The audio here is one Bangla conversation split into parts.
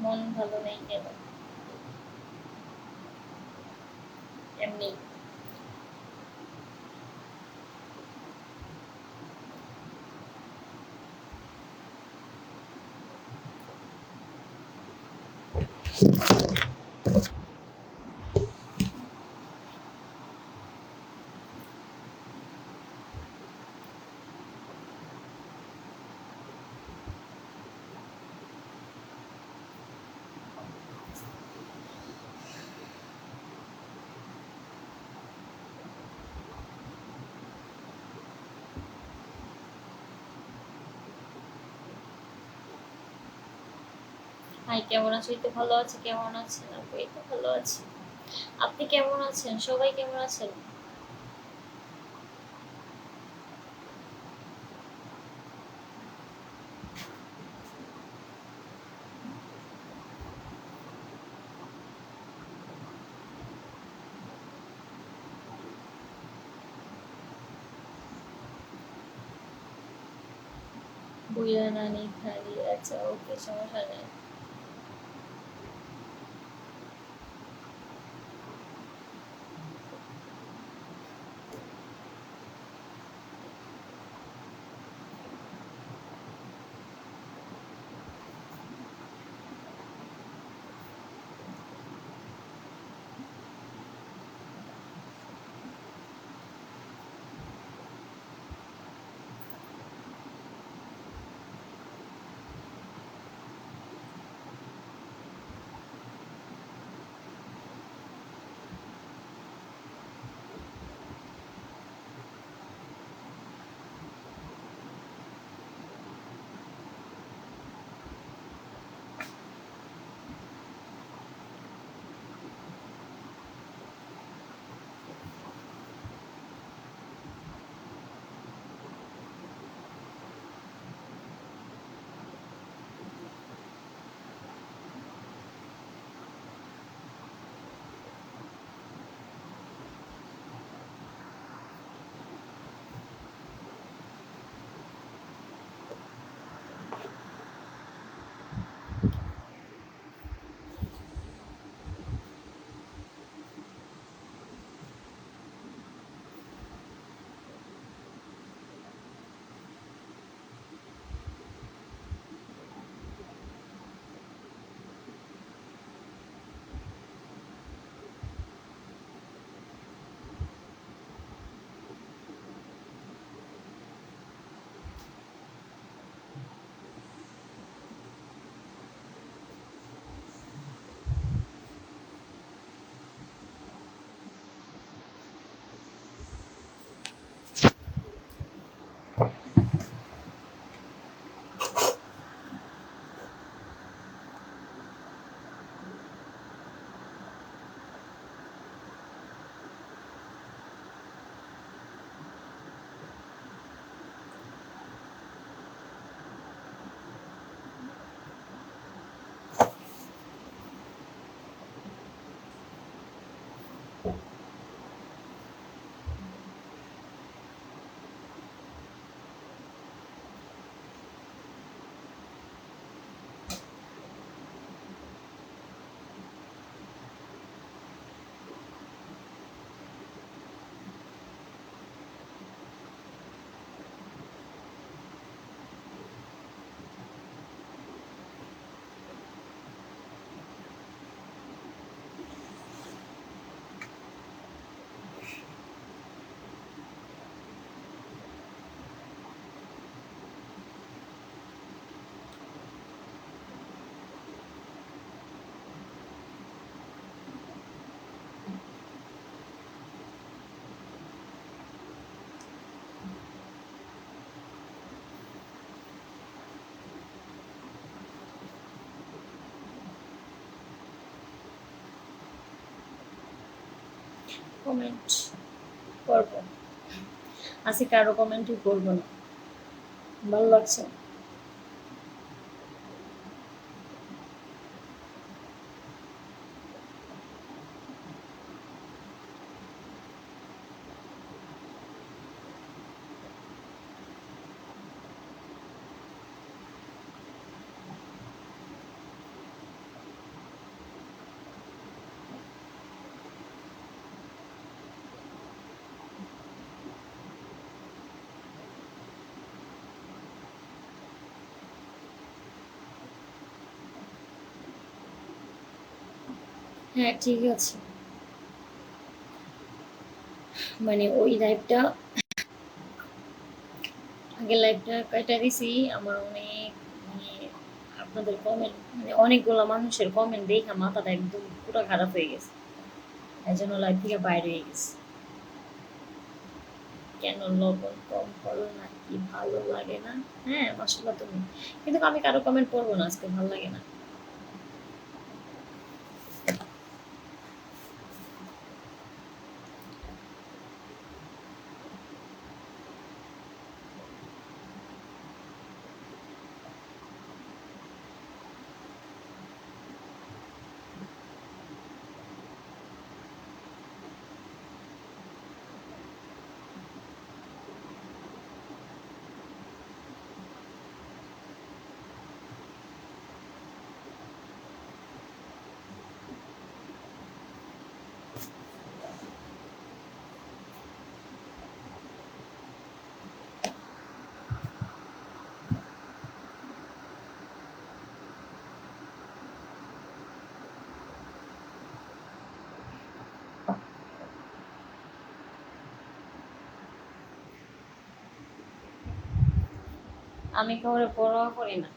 মন ভালো নেই কেন? এমনি। হাই, কেমন আছো? এই তো ভালো আছি। কেমন আছেন আপু? এই তো ভালো আছি। আপনি কেমন আছেন? সবাই কেমন আছেন? বুইরা নানি খালি, আচ্ছা ওকে, সমস্যা নেই। কমেন্ট করবো, আজকে কারো কমেন্টই করবো না, ভালো লাগছে। হ্যাঁ, ঠিক আছে। মানে ওই লাইফটা, আগের লাইফটা কাইটা দিছি। আমার অনেক মানে আপনাদের কমেন্ট, মানে অনেকগুলা মানুষের কমেন্ট দেখে মাথাটা একদম পুরো খারাপ হয়ে গেছে। এই জন্য লাইফ থেকে বাইরে হয়ে গেছে। কেন লবণ কম করো নাকি ভালো লাগে না? হ্যাঁ, মাসাল্লাহ তুমি। কিন্তু আমি কারো কমেন্ট পড়বো না আজকে, ভালো লাগে না। আমি কাউরে পরোয়া করি না।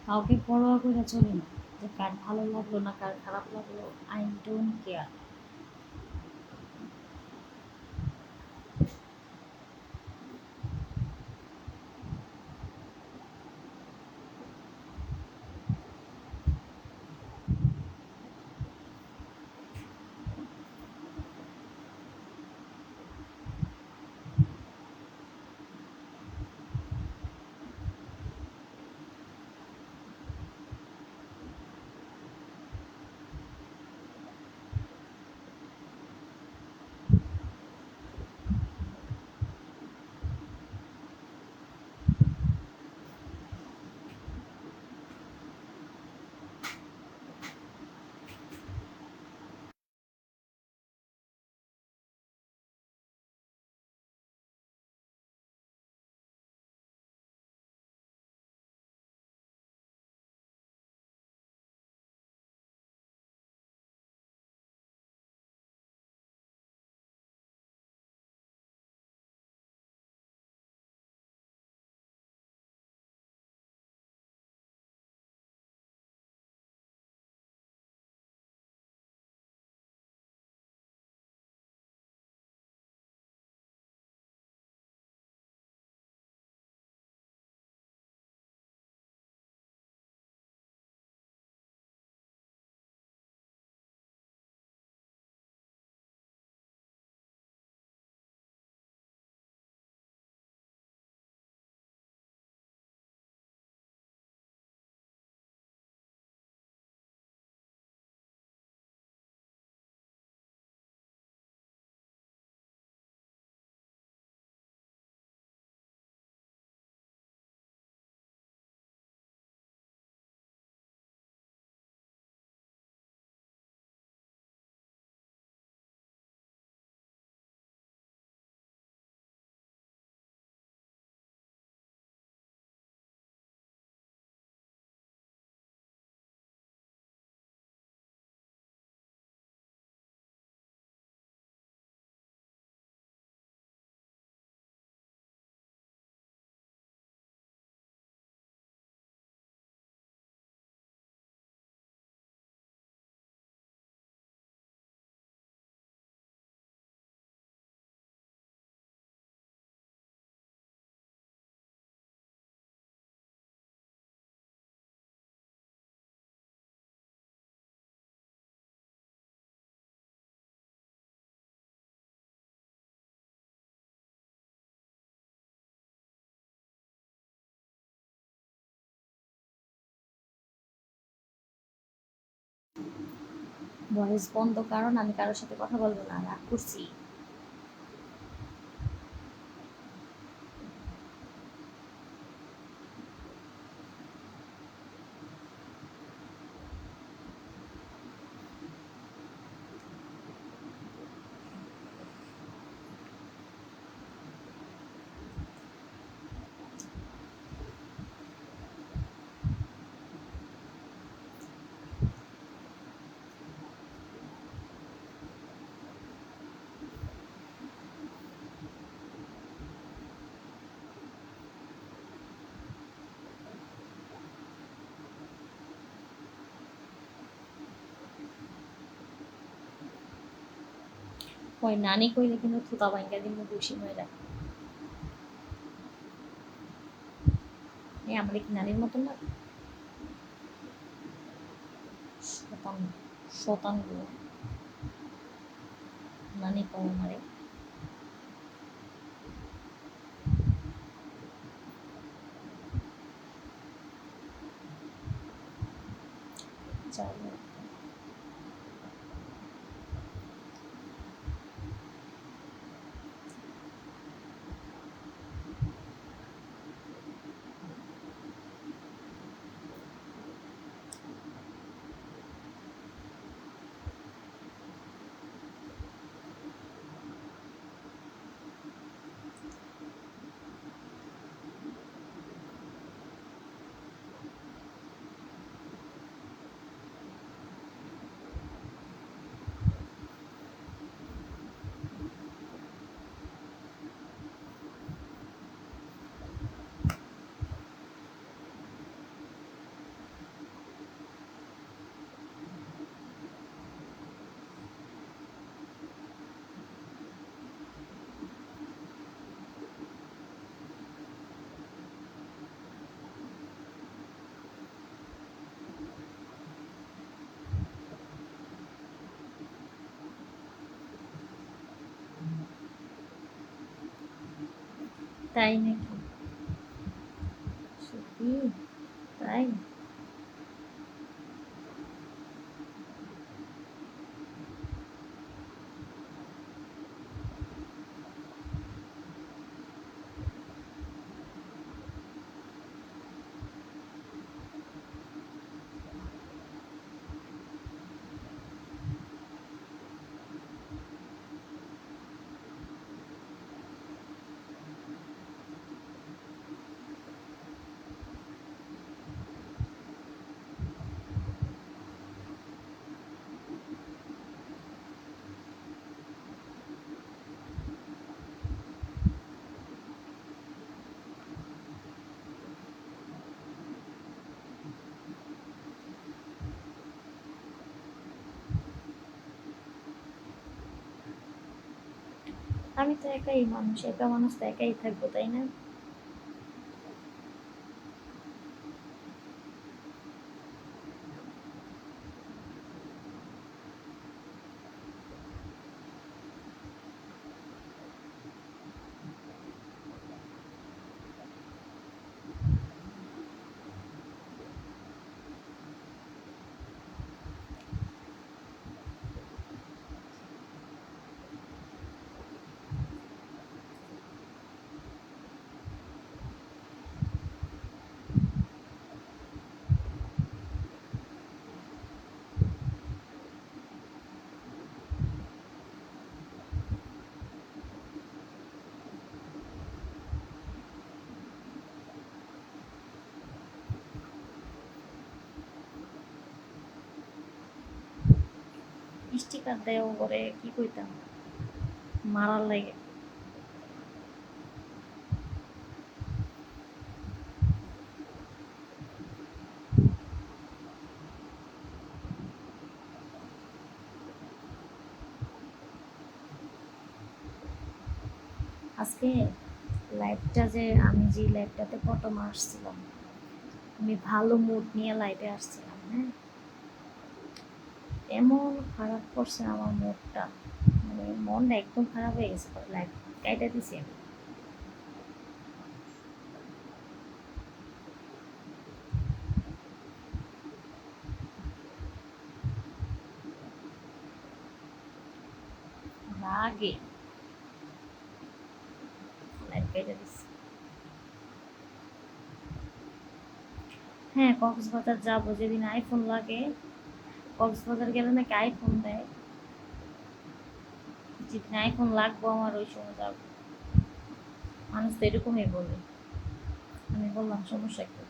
কাউকে পরোয়া করে চলি না। যে কার ভালো লাগলো না কার খারাপ লাগলো, আই ডোন্ট কেয়ার। ভয়েস বন্ধ, কারণ আমি কারোর সাথে কথা বলবো না, রাগ করছি। ওই নানি কইলে কিন্তু থুতা ভাঙ্গা দিমু বসি ময়রা। আমার কি নানির মতন লাগে? শতান শতান গুলো নানি কম আমারে। যাই হোক। তাই নাকি? সত্যি? তাই? আমি তো একাই মানুষ, একা মানুষ তো একাই থাকবো, তাই না? স্টিকার দেও করে কি কইতাম, মারার লাগে। আজকে লাইভটা যে আমি যে লাইভটাতে প্রথম আসছিলাম, আমি ভালো মুড নিয়ে লাইভে আসছিলাম, হ্যাঁ, এমন খারাপ করছে আমার মুডটা, মানে মনটা একদম খারাপ হয়ে গেছে, লাইভ কাইটা দিছি আমি। রাগে লাইভ কাইটা দিছি। হ্যাঁ, কক্সবাজার যাবো যেদিন আইফোন লাগে। কক্সবাজার গেলে নাকি আইফোন দেয়, যেদিন আইফোন লাগবো আমার ওই সময় যাবো। মানুষ তো এরকমই বলে। আমি বললাম সমস্যা কি?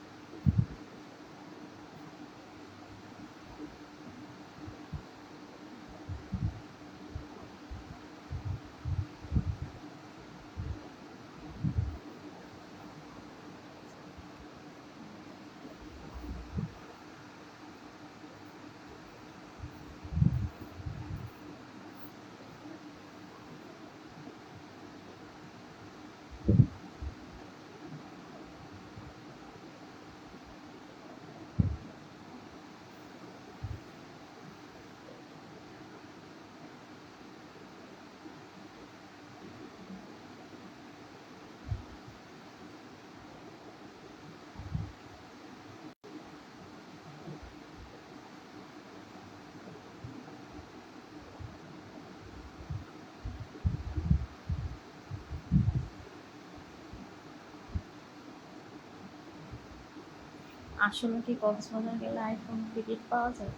আসলে কি কক্সবাজার গেলে আইফোন টিকিট পাওয়া যায়?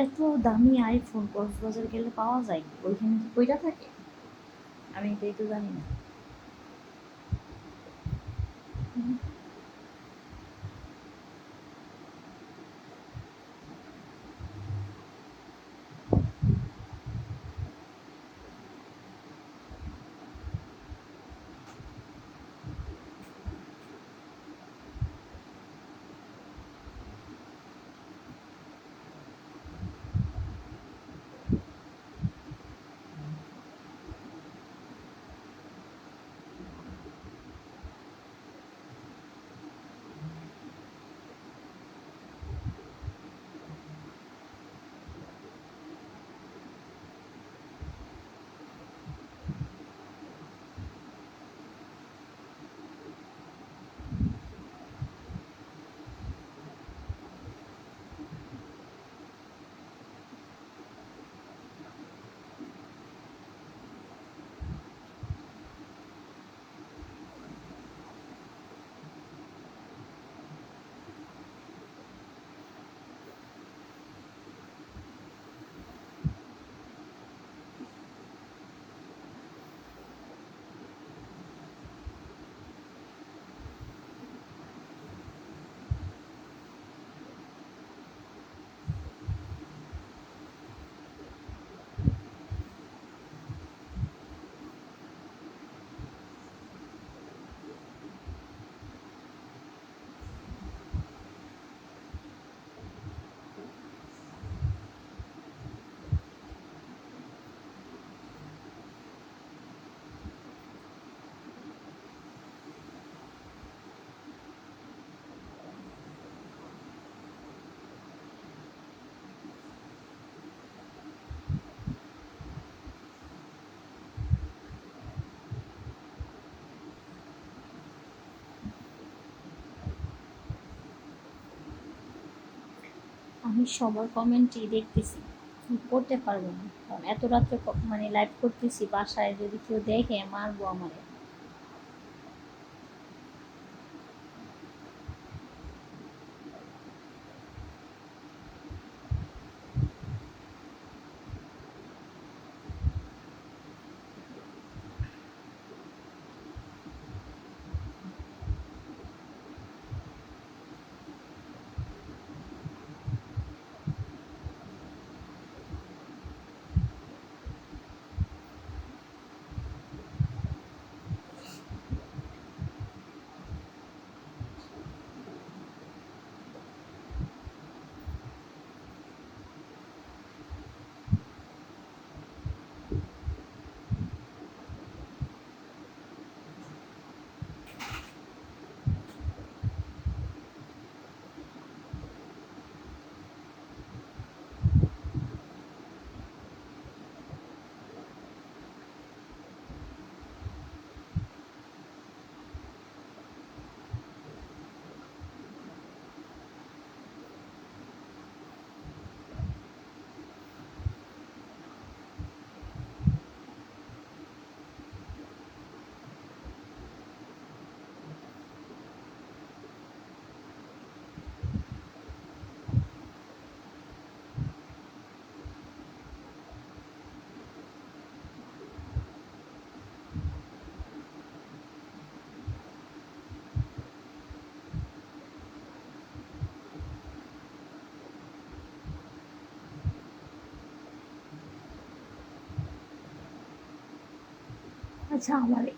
এত দামি আইফোন কক্সবাজার গেলে পাওয়া যায়? ওইখানে কি কইরা থাকে? আমি এটাই তো জানি না। আমি সবার কমেন্টই দেখতেছি, পড়তে পারবো না, কারণ এত রাত্রে মানে লাইভ করতেছি, বাসায় যদি কেউ দেখে মারবো আমারে। আচ্ছা, আমারে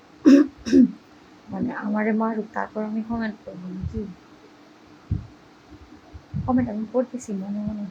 মানে আমারে মারুক, তারপর আমি কমেন্ট করবো নাকি? কমেন্ট আমি পড়তেছি মনে মনে।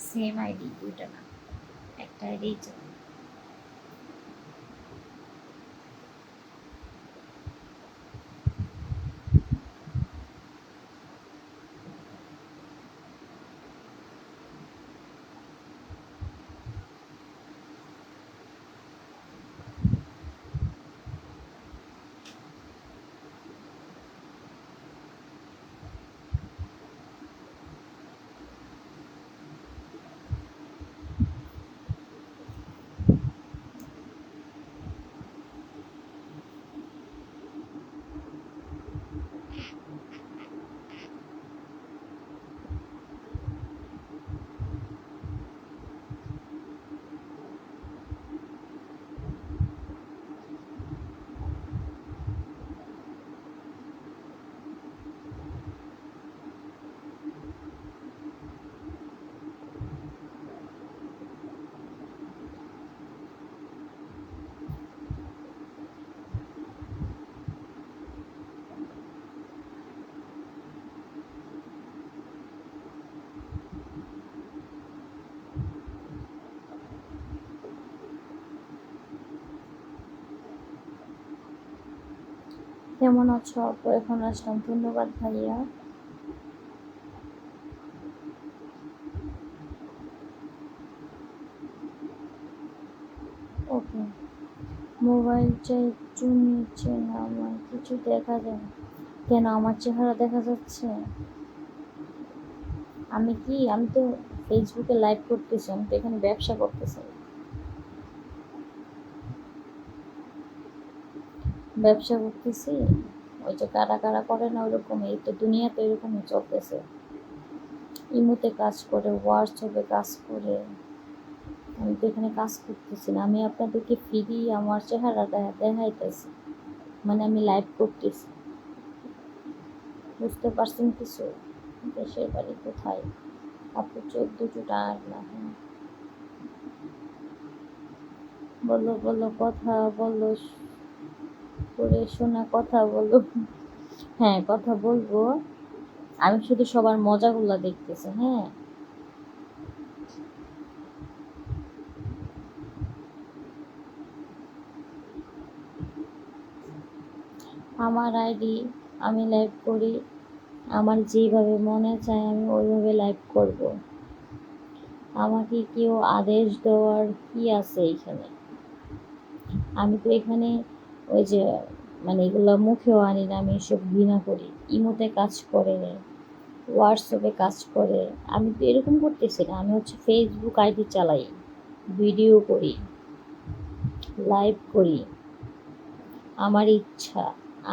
সেম আইডি, দুইটা না, একটা আইডি চলে। কেমন আছো আপু? এখন আসলাম, ধন্যবাদ ভাইয়া। ওকে, মোবাইলটা একটু নিচে নামান, কিছু দেখা যায় না। কেন, আমার চেহারা দেখা যাচ্ছে? আমি তো ফেসবুকে লাইভ করতেছি, আমি তো এখানে ব্যবসা করতেছি। ব্যবসা করতেছি, ওই যে কারা কারা করে না ওরকম, এই তো দুনিয়াতে এরকমই চলতেছে। ইমোতে কাজ করে, হোয়াটসঅ্যাপে কাজ করে। আমি তো এখানে কাজ করতেছি না, আমি আপনাদেরকে ফ্রি আমার চেহারাটা দেখাইতেছি, মানে আমি লাইভ করতেছি। বুঝতে পারছেন কিছু? দেশের বাড়ি কোথায়? আপু 14 না? হ্যাঁ, বলো বলো, কথা বলো, করে শোনা, কথা বলো। হ্যাঁ, কথা বলবো। আমি শুধু সবার মজাগুলা দেখতেছি। হ্যাঁ, আমার আইডি, আমি লাইভ করি, আমার যেভাবে মনে চায় আমি ওইভাবে লাইভ করব। আমাকে কেউ আদেশ দেওয়ার কি আছে এখানে? আমি তো এখানে ওই যে মানে এগুলো মুখেও আনি না, আমি এসব ঘৃণা করি। ইমোতে কাজ করে, হোয়াটসঅ্যাপে কাজ করে। আমি তো এরকম করতেছি না, আমি হচ্ছে ফেসবুক আইডি চালাই, ভিডিও করি, লাইভ করি, আমার ইচ্ছা।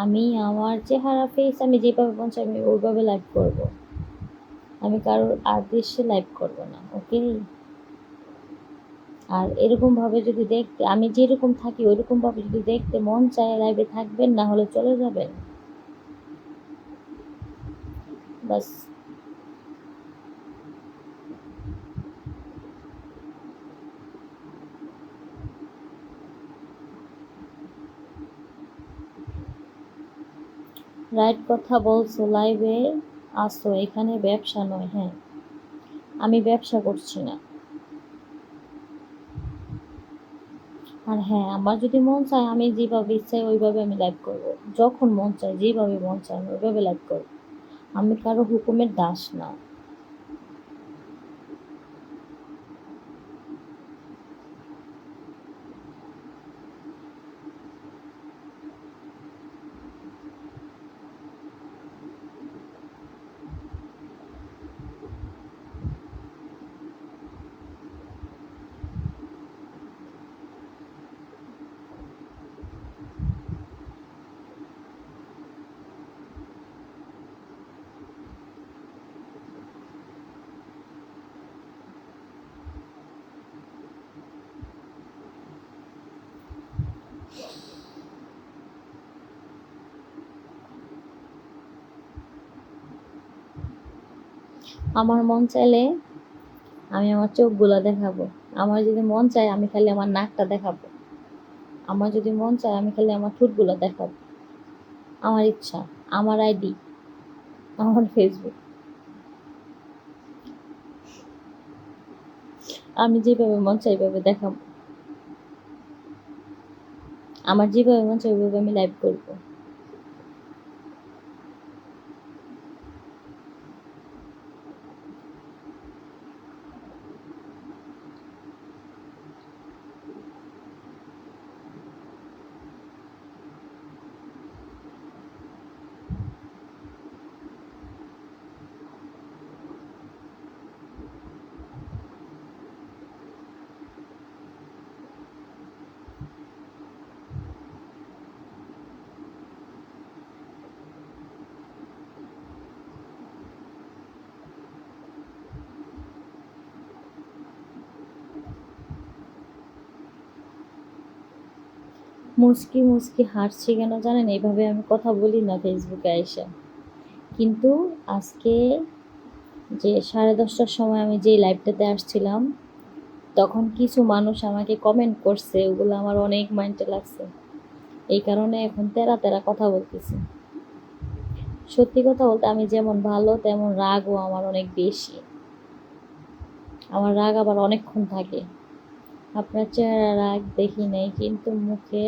আমি আমার চেহারা ফেস আমি যেভাবে মন চাই আমি ওইভাবে লাইভ করব। আমি কারোর আদেশে লাইভ করব না, ওকে? আর এরকমভাবে যদি দেখতে, আমি যেরকম থাকি ওইরকমভাবে যদি দেখতে মন চায় লাইভে থাকবেন, না হলে চলে যাবেন, বাস। রাইট কথা বলছো, লাইভে আসো, এখানে ব্যবসা নয়। হ্যাঁ, আমি ব্যবসা করছি না। আর হ্যাঁ, আমার যদি মন চায় আমি যেভাবে ইচ্ছা ওইভাবে আমি লাইভ করব। যখন মন চায় যেভাবে মন চায় আমি ওইভাবে লাইভ করব। আমি কারো হুকুমের দাস না। আমার মন চাইলে আমি আমার চোখগুলা দেখাবো। আমার যদি মন চায় আমি খালি আমার নাকটা দেখাবো। আমার যদি মন চায় আমি খালি আমার ঠোঁটগুলা দেখাবো। আমার ইচ্ছা, আমার আইডি, আমার ফেসবুক। আমি যেভাবে মন চাই ওইভাবে দেখাবো, আমার যেভাবে মন চাই ওইভাবে আমি লাইভ করবো। মুচকি মুচকি হাসছি কেন জানেন? এইভাবে আমি কথা বলি না ফেসবুকে আইসা। কিন্তু আজকে যে 10:30টার সময় আমি যেই লাইভটাতে আসছিলাম, তখন কিছু মানুষ আমাকে কমেন্ট করছে, ওগুলো আমার অনেক মাইন্ডে লাগছে। এই কারণে এখন তেরা তেরা কথা বলতেছি। সত্যি কথা বলতে আমি যেমন ভালো তেমন রাগও আমার অনেক বেশি। আমার রাগ আবার অনেকক্ষণ থাকে। আপনার চেহারা রাগ দেখি নাই, কিন্তু মুখে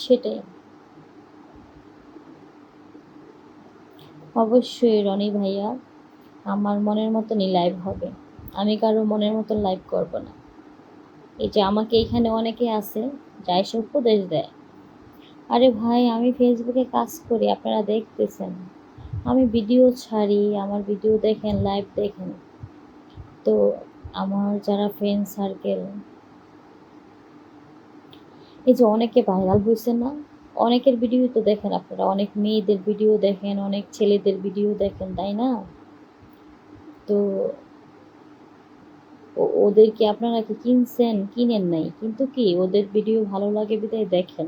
সেটাই। অবশ্যই রনি ভাইয়া, আমার মনের মতনই লাইভ হবে। আমি কারো মনের মতন লাইভ করব না। এই যে আমাকে এখানে অনেকে আছে যা এসে উপদেশ দেয়, আরে ভাই আমি ফেসবুকে কাজ করি, আপনারা দেখতেছেন, আমি ভিডিও ছাড়ি, আমার ভিডিও দেখেন, লাইভ দেখেন। তো আমার যারা ফ্রেন্ড সার্কেল, এই যে অনেকে ভাইরাল হয়েছে না, অনেকের ভিডিও তো দেখেন আপনারা, অনেক মেয়েদের ভিডিও দেখেন, অনেক ছেলেদের ভিডিও দেখেন, তাই না? তো ওদেরকে আপনারা কি কিনছেন? কিনেন নাই, কিন্তু কি ওদের ভিডিও ভালো লাগে বিধায় দেখেন।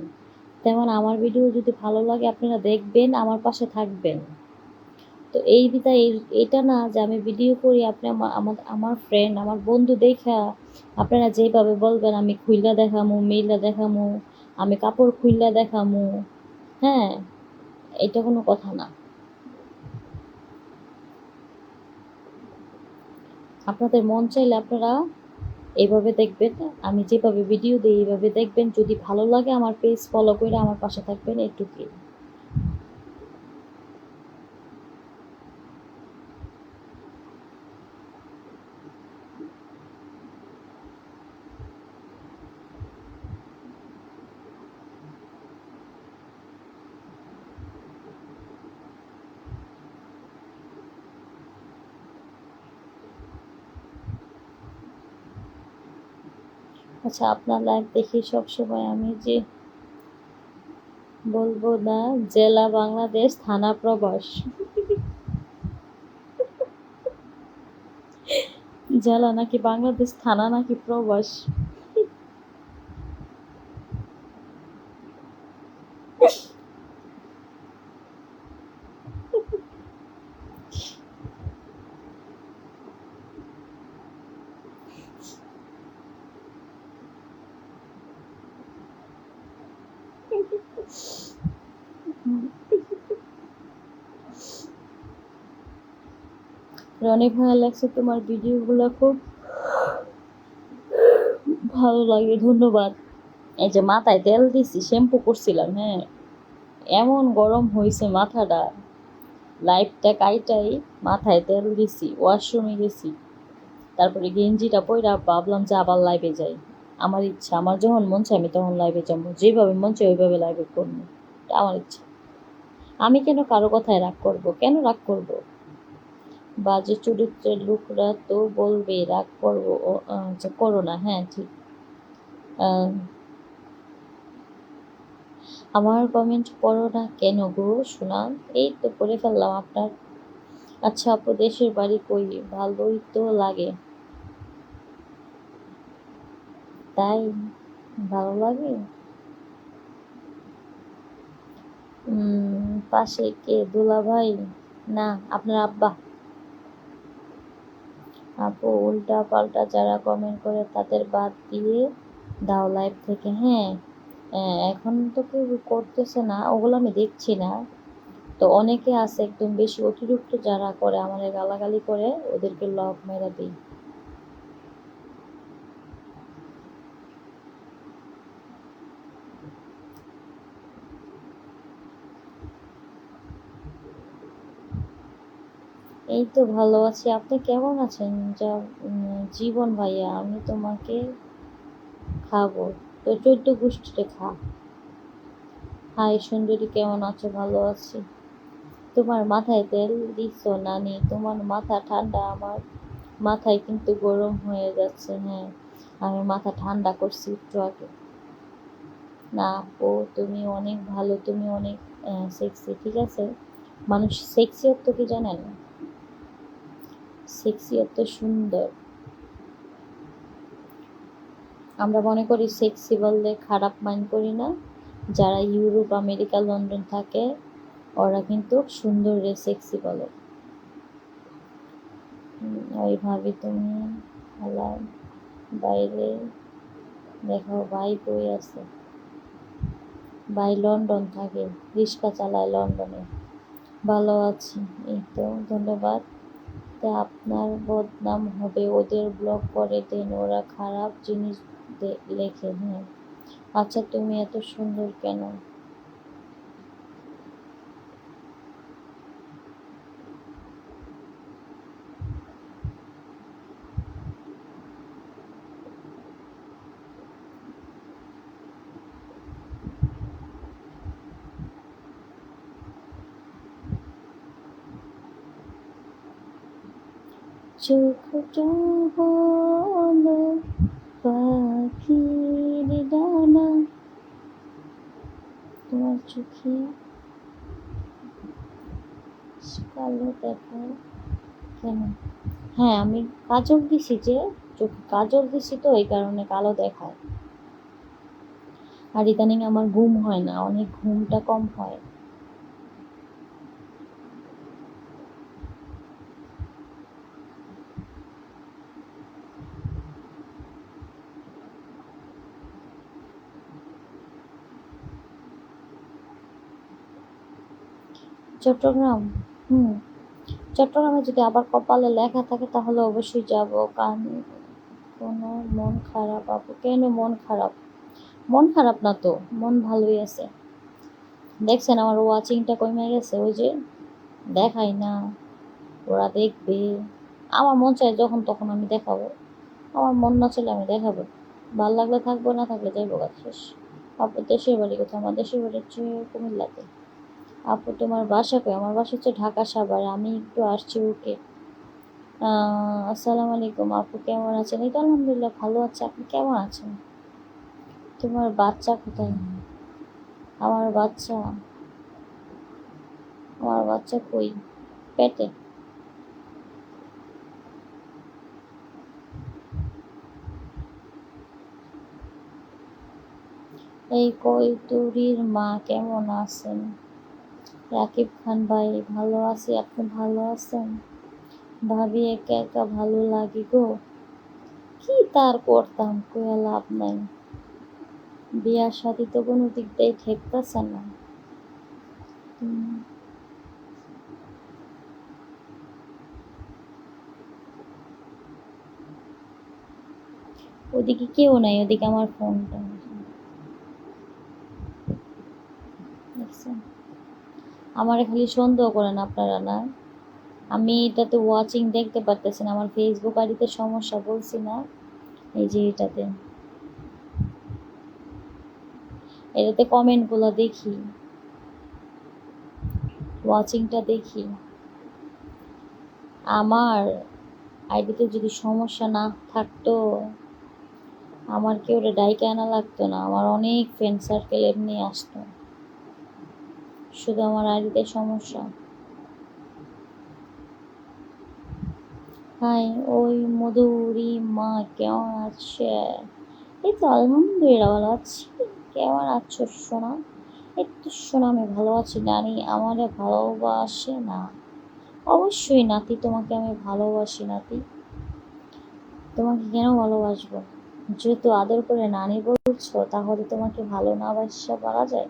তেমন আমার ভিডিও যদি ভালো লাগে আপনারা দেখবেন, আমার পাশে থাকবেন। তো এই বিধায় এটা না যে আমি ভিডিও করি, আপনি আমার ফ্রেন্ড আমার বন্ধু দেখা আপনারা যেভাবে বলবেন আমি খুইলা দেখামু, মেইলা দেখামু, আমি কাপড় খুইলা দেখামু, হ্যাঁ, এটা কোনো কথা না। আপনাদের মন চাইলে আপনারা এইভাবে দেখবেন, আমি যেভাবে ভিডিও দিই এইভাবে দেখবেন, যদি ভালো লাগে আমার পেজ ফলো করে আমার পাশে থাকবেন, এটুকুই। আচ্ছা, আপনার লাইভ দেখি সবসময় আমি যে বলবো না, জেলা বাংলাদেশ, থানা প্রবাস। জেলা নাকি বাংলাদেশ, থানা নাকি প্রবাস। অনেক ভালো লাগছে, তোমার ভিডিওগুলো খুব ভালো লাগে, ধন্যবাদ। এই যে মাথায় তেল দিছি, শ্যাম্পু করছিলাম, হ্যাঁ, এমন গরম হয়েছে মাথাটা, লাইফটা কাইটাই মাথায় তেল দিছি, ওয়াশরুমে গেছি, তারপরে গেঞ্জিটা পইরা ভাবলাম যে আবার লাইভে যাই। আমার ইচ্ছা, আমার যখন মন চাই আমি তখন লাইভে যাবো, যেভাবে মন চাই ওইভাবে লাইভে করবো, এটা আমার ইচ্ছা। আমি কেন কারো কথায় রাগ করব? কেন রাগ করব? বাজে চরিত্রের লোকরা তো বলবে রাগ করবো, আচ্ছা করো না, হ্যাঁ ঠিক। আহ, আমার কমেন্ট পড়ো না কেন গো শোনা? এই তো পড়ে ফেললাম আপনার। আচ্ছা আপু, দেশের বাড়ি কই? ভালোই তো লাগে। তাই ভালো লাগে। পাশে কে দুলাভাই? না, আপনার আব্বা। আপু উল্টা পাল্টা যারা কমেন্ট করে তাদের বাদ দিয়ে দাও লাইভ থেকে। হ্যাঁ, এখন তো কেউ করতেছে না, ওগুলো আমি দেখছি না। তো অনেকে আছে একদম বেশি অতিরিক্ত যারা করে, আমাদের গালাগালি করে, ওদেরকে লক মেরা দিই। এই তো ভালো আছি, আপনি কেমন আছেন? যা জীবন ভাইয়া, আমি তোমাকে খাবো, তো 14 গোষ্ঠীতে খা। হাই সুন্দরী, কেমন আছো? ভালো আছি। তোমার মাথায় তেল দিছো নানি? তোমার মাথা ঠান্ডা, আমার মাথায় কিন্তু গরম হয়ে যাচ্ছে। হ্যাঁ, আমি মাথা ঠান্ডা করছি একটু আগে। না আপু, তুমি অনেক ভালো, তুমি অনেক সেক্সি। ঠিক আছে, মানুষ সেক্সি অর্থ কি জানেন? সেক্সি অর্থ সুন্দর। আমরা মনে করি সেক্সি বললে খারাপ মাইন্ড করি না। যারা ইউরোপ, আমেরিকা, লন্ডন থাকে, ওরা কিন্তু সুন্দর রে সেক্সি বলে। ওই ভাবি তুমি হালার বাইরে দেখাও। ভাই কই আছে? ভাই লন্ডন থাকে, রিক্সা চালায় লন্ডনে। ভালো আছি, এই তো, ধন্যবাদ। তা আপনার বদনাম হবে, ওদের ব্লক করে দেন, ওরা খারাপ জিনিস লেখে। হ্যাঁ, আচ্ছা তুমি এত সুন্দর কেন? চোখটা হলো পাখির ডানা, তোমার চোখে কালো দেখায় কেন? হ্যাঁ, আমি কাজল দিছি, যে চোখে কাজল দিছি তো এই কারণে কালো দেখায়। আর ইদানিং আমার ঘুম হয় না, অনেক ঘুমটা কম হয়। চট্টগ্রাম? হুম, চট্টগ্রামে যদি আবার কপালে লেখা থাকে তাহলে অবশ্যই যাব। কারণ কোনো মন খারাপ? আপু কেন মন খারাপ? মন খারাপ না তো, মন ভালোই আছে। দেখছেন আমার ওয়াচিংটা কমে গেছে, ওই যে দেখাই না, ওরা দেখবে। আমার মন চায় যখন তখন আমি দেখাবো, আমার মন না চলে আমি দেখাবো। ভাল লাগলে থাকবো, না থাকলে যাইবো গা, শেষ। আপু দেশের বাড়ি কোথাও? আমার দেশের বাড়ি হচ্ছে কুমিল্লাতে। আপু তোমার বাসা কই? আমার বাসা হচ্ছে ঢাকা সাভার, আমি একটু আসছি। ওকে, আসসালামু আলাইকুম। আপু কেমন আছেন? এই তো আলহামদুলিল্লাহ ভালো আছে, আপনি কেমন আছেন? তোমার বাচ্চা কোথায়? আমার বাচ্চা, আমার বাচ্চা কই? পেটে। এই কৈতুরীর মা কেমন আছেন? রাকিব খান ভাই, ভালো আছি, আপনি ভালো আছেন? ভাবি একা একা ভালো লাগে গো, কি তার করতাম, কইয়া লাভ নাই। বিয়ার সাথে তো কোনো দিক দিয়ে ঠেকতেছে না। হুম, ওদিকে কেউ নাই, ওদিকে আমার ফোনটা দেখছেন। আমার খালি সন্দেহ করেন আপনারা, না? আমি এটাতে ওয়াচিং দেখতে পারতেছি না, আমার ফেসবুক আইডিতে সমস্যা, বলছি না? এই যে এটাতে, এটাতে কমেন্টগুলো দেখি, ওয়াচিংটা দেখি। আমার আইডিতে যদি সমস্যা না থাকতো, আমার কেউ ডাইকে আনা লাগতো না, আমার অনেক ফ্রেন্ড সার্কেল এমনি আসতো। শুধু আমার আইডিতে সমস্যা। হাই, ওই মধুরি মা কেমন আছে? এই তো আলহামদুলিল্লাহ ভালো আছি। কেমন আছো সোনা? এই তো সোনা, আমি ভালো আছি। নানি আমারে ভালোবাসে না? অবশ্যই নাতি, তোমাকে আমি ভালোবাসি নাতি। তোমাকে কেন ভালোবাসবো? যেহেতু আদর করে নানি বলছো, তাহলে তোমাকে ভালো না বাসা পারা যায়?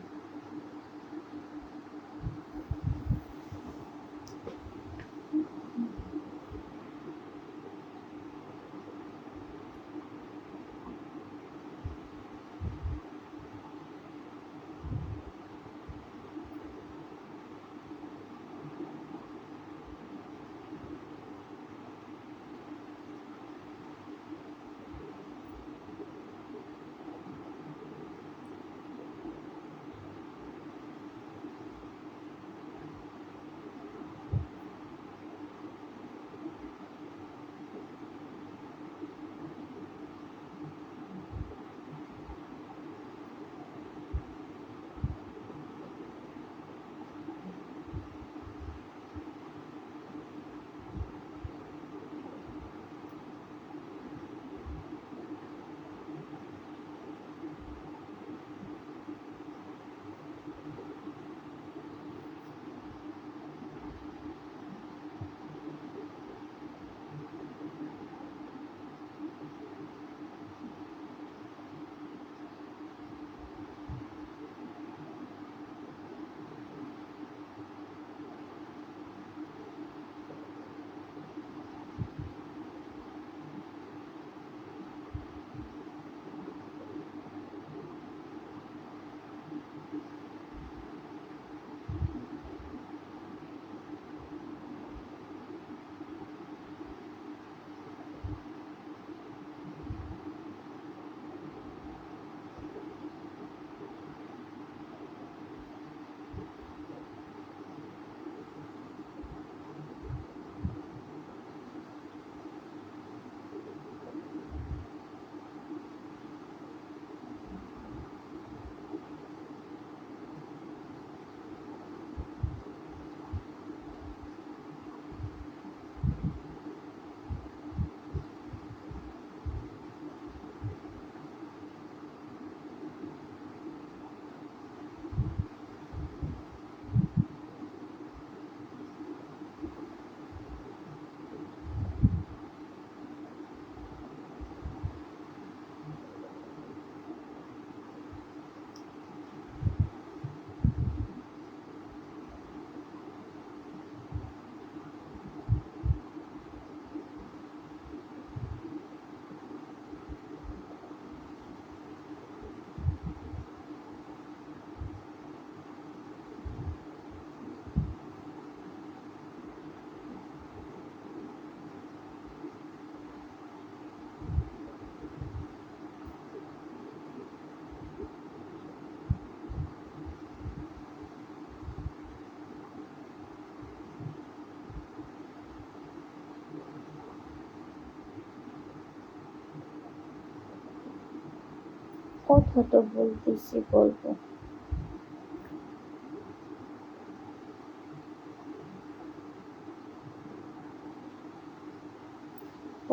কথা তো বলতেছি, বলবো।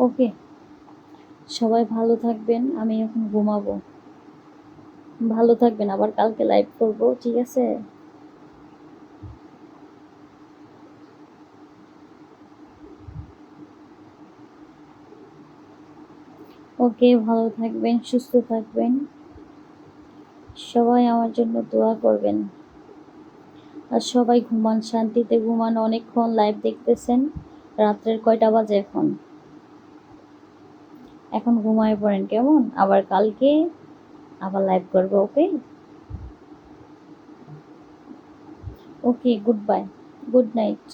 ওকে, সবাই ভালো থাকবেন। আমি এখন ঘুমাবো। ভালো থাকবেন, আবার কালকে লাইভ করবো, ঠিক আছে? ওকে, ভালো থাকবেন, সুস্থ থাকবেন। সবাই আমার জন্য দোয়া করবেন। আর সবাই ঘুমান, শান্তিতে ঘুমান। অনেকক্ষণ লাইভ দেখতেছেন। রাত্রের কয়টা বাজে এখন? এখন ঘুমায় পড়েন কেমন? আবার কালকে আবার লাইভ করবো। ওকে, ওকে, গুড বাই, গুড নাইট।